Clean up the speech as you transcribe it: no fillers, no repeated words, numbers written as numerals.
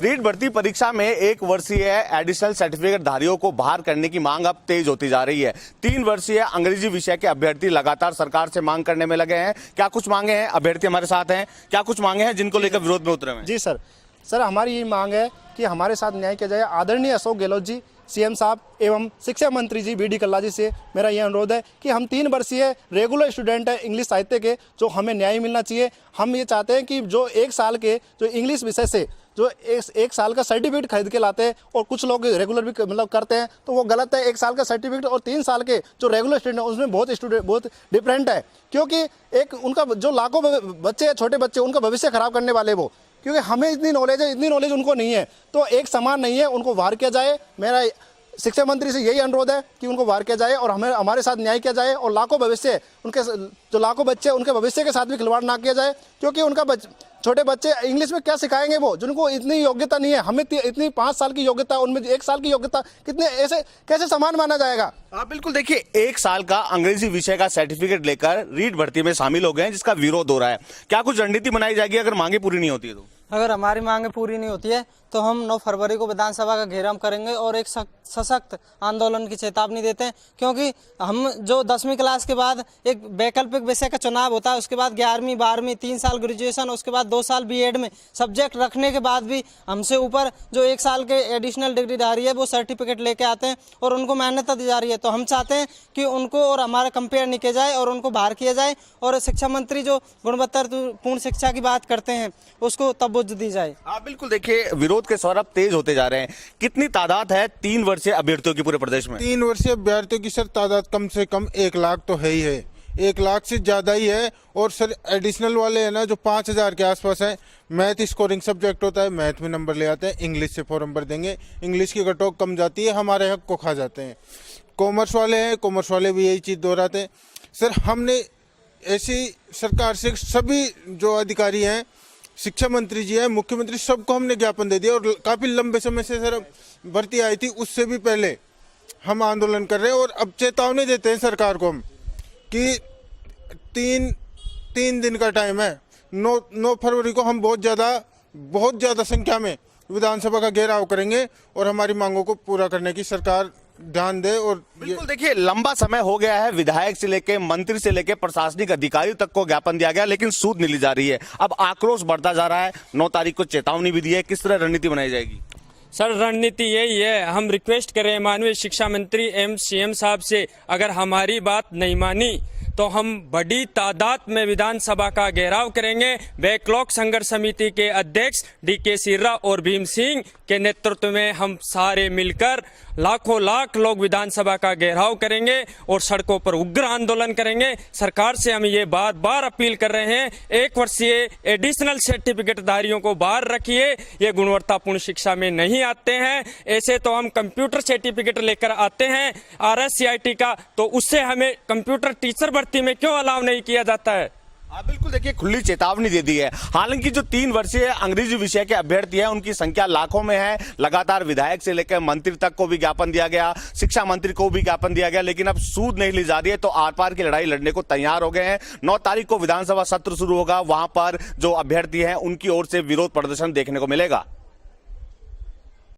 रीट भर्ती परीक्षा में 1 वर्षीय एडिशनल सर्टिफिकेट धारियों को बाहर करने की मांग अब तेज होती जा रही है। 3 वर्षीय अंग्रेजी विषय के अभ्यर्थी लगातार सरकार से मांग करने में लगे हैं। क्या कुछ मांगे हैं? अभ्यर्थी हमारे साथ हैं। क्या कुछ मांगे हैं जिनको लेकर विरोध में उतरे हैं? जी सर, हमारी ये मांग है कि हमारे साथ न्याय किया जाए। आदरणीय अशोक गहलोत जी, सीएम साहब एवं शिक्षा मंत्री जी बी.डी. कल्ला जी से मेरा यह अनुरोध है कि हम 3 वर्षीय रेगुलर स्टूडेंट हैं इंग्लिश साहित्य के, जो हमें न्याय मिलना चाहिए। हम ये चाहते हैं कि जो 1 साल के जो इंग्लिश विषय से जो 1 साल का सर्टिफिकेट खरीद के लाते हैं और कुछ लोग रेगुलर भी मतलब करते हैं, तो वो गलत है। 1 साल का सर्टिफिकेट और 3 साल के जो रेगुलर स्टूडेंट है उसमें बहुत डिफरेंट है, क्योंकि एक उनका जो लाखों बच्चे हैं, छोटे बच्चे, उनका भविष्य खराब करने वाले वो, क्योंकि हमें इतनी नॉलेज है, इतनी नॉलेज उनको नहीं है, तो एक समान नहीं है, उनको बाहर किया जाए। मेरा शिक्षा मंत्री से यही अनुरोध है कि उनको बाहर किया जाए और हमारे साथ न्याय किया जाए और लाखों भविष्य उनके जो लाखों बच्चे उनके भविष्य के साथ भी खिलवाड़ ना किया जाए, क्योंकि उनका छोटे बच्चे इंग्लिश में क्या सिखाएंगे वो, जिनको इतनी योग्यता नहीं है। हमें इतनी 5 साल की योग्यता, उनमें 1 साल की योग्यता, कितने ऐसे कैसे समान माना जाएगा? आप बिल्कुल देखिए, 1 साल का अंग्रेजी विषय का सर्टिफिकेट लेकर रीट भर्ती में शामिल हो गए हैं, जिसका विरोध हो रहा है। क्या कुछ रणनीति बनाई जाएगी अगर मांगे पूरी नहीं होती है तो? अगर हमारी मांगे पूरी नहीं होती है तो हम 9 फरवरी को विधानसभा का घेराव करेंगे और एक सशक्त आंदोलन की चेतावनी देते हैं, क्योंकि हम जो 10वीं क्लास के बाद एक वैकल्पिक विषय का चुनाव होता है, उसके बाद 11वीं 12वीं 3 साल ग्रेजुएशन, उसके बाद 2 साल बीएड में सब्जेक्ट रखने के बाद भी हमसे ऊपर जो 1 साल के एडिशनल डिग्रीधारी है वो सर्टिफिकेट लेके आते हैं और उनको मान्यता दी जा रही है। तो हम चाहते हैं कि उनको और हमारा कंपेयर नहीं किया जाए और उनको बाहर किया जाए, और शिक्षा मंत्री जो गुणवत्तापूर्ण शिक्षा की बात करते हैं उसको तवज्जो दी जाए। आप बिल्कुल देखिए, विरोध के स्वर अब तेज होते जा रहे हैं। कितनी तादाद है 3 वर्षीय अभ्यर्थियों की पूरे प्रदेश में? 3 वर्षीय अभ्यर्थियों की सर तादाद कम से कम 1 लाख तो है ही है, 1 लाख से ज्यादा ही है। और सर एडिशनल वाले है ना, जो 5000 के आसपास है। मैथ स्कोरिंग सब्जेक्ट होता है, मैथ में नंबर ले आते हैं, इंग्लिश से फॉर्म भर देंगे, इंग्लिश की कटऑफ कम जाती है, हमारे हक को खा जाते हैं। कॉमर्स वाले हैं, कॉमर्स वाले भी यही चीज दोहराते हैं। सर हमने ऐसी सरकार से सभी जो अधिकारी हैं, शिक्षा मंत्री जी है, मुख्यमंत्री, सबको हमने ज्ञापन दे दिया और काफी लंबे समय से सर भर्ती आई थी, उससे भी पहले हम आंदोलन कर रहे हैं। और अब चेतावनी देते हैं सरकार को हम कि 3 दिन का टाइम है। 9 फरवरी को हम बहुत ज्यादा संख्या में विधानसभा का घेराव करेंगे और हमारी मांगों को पूरा करने की सरकार ध्यान दे। और बिल्कुल देखिए, लंबा समय हो गया है, विधायक से लेके मंत्री से लेके प्रशासनिक अधिकारियों तक को ज्ञापन दिया गया, लेकिन सूद नहीं ली जा रही है। अब आक्रोश बढ़ता जा रहा है। 9 तारीख को चेतावनी भी दी है। किस तरह रणनीति बनाई जाएगी? सर रणनीति यही है, हम रिक्वेस्ट करें माननीय शिक्षा मंत्री एवं सीएम साहब से, अगर हमारी बात नहीं मानी तो हम बड़ी तादाद में विधानसभा का घेराव करेंगे। बैकलॉग संघर्ष समिति के अध्यक्ष डी.के. सिर्रा और भीम सिंह के नेतृत्व में हम सारे मिलकर लाखों लाख लोग विधानसभा का घेराव करेंगे और सड़कों पर उग्र आंदोलन करेंगे। सरकार से हम ये बार अपील कर रहे हैं, 1 वर्षीय एडिशनल सर्टिफिकेट धारियों को बाहर रखिए, ये गुणवत्तापूर्ण शिक्षा में नहीं आते हैं। ऐसे तो हम कंप्यूटर सर्टिफिकेट लेकर आते हैं RSCIT का, तो उससे हमें कंप्यूटर टीचर भर्ती में क्यों अलाउ नहीं किया जाता है? आप बिल्कुल देखिए, खुली चेतावनी दे दी है। हालांकि जो 3 वर्षीय अंग्रेजी विषय के अभ्यर्थी हैं उनकी संख्या लाखों में है। लगातार विधायक से लेकर मंत्री तक को भी ज्ञापन दिया गया, शिक्षा मंत्री को भी ज्ञापन दिया गया, लेकिन अब सूद नहीं ली जा रही है। तो आर पार की लड़ाई लड़ने को तैयार हो गए हैं। 9 तारीख को विधानसभा सत्र शुरू होगा, वहां पर जो अभ्यर्थी हैं उनकी ओर से विरोध प्रदर्शन देखने को मिलेगा।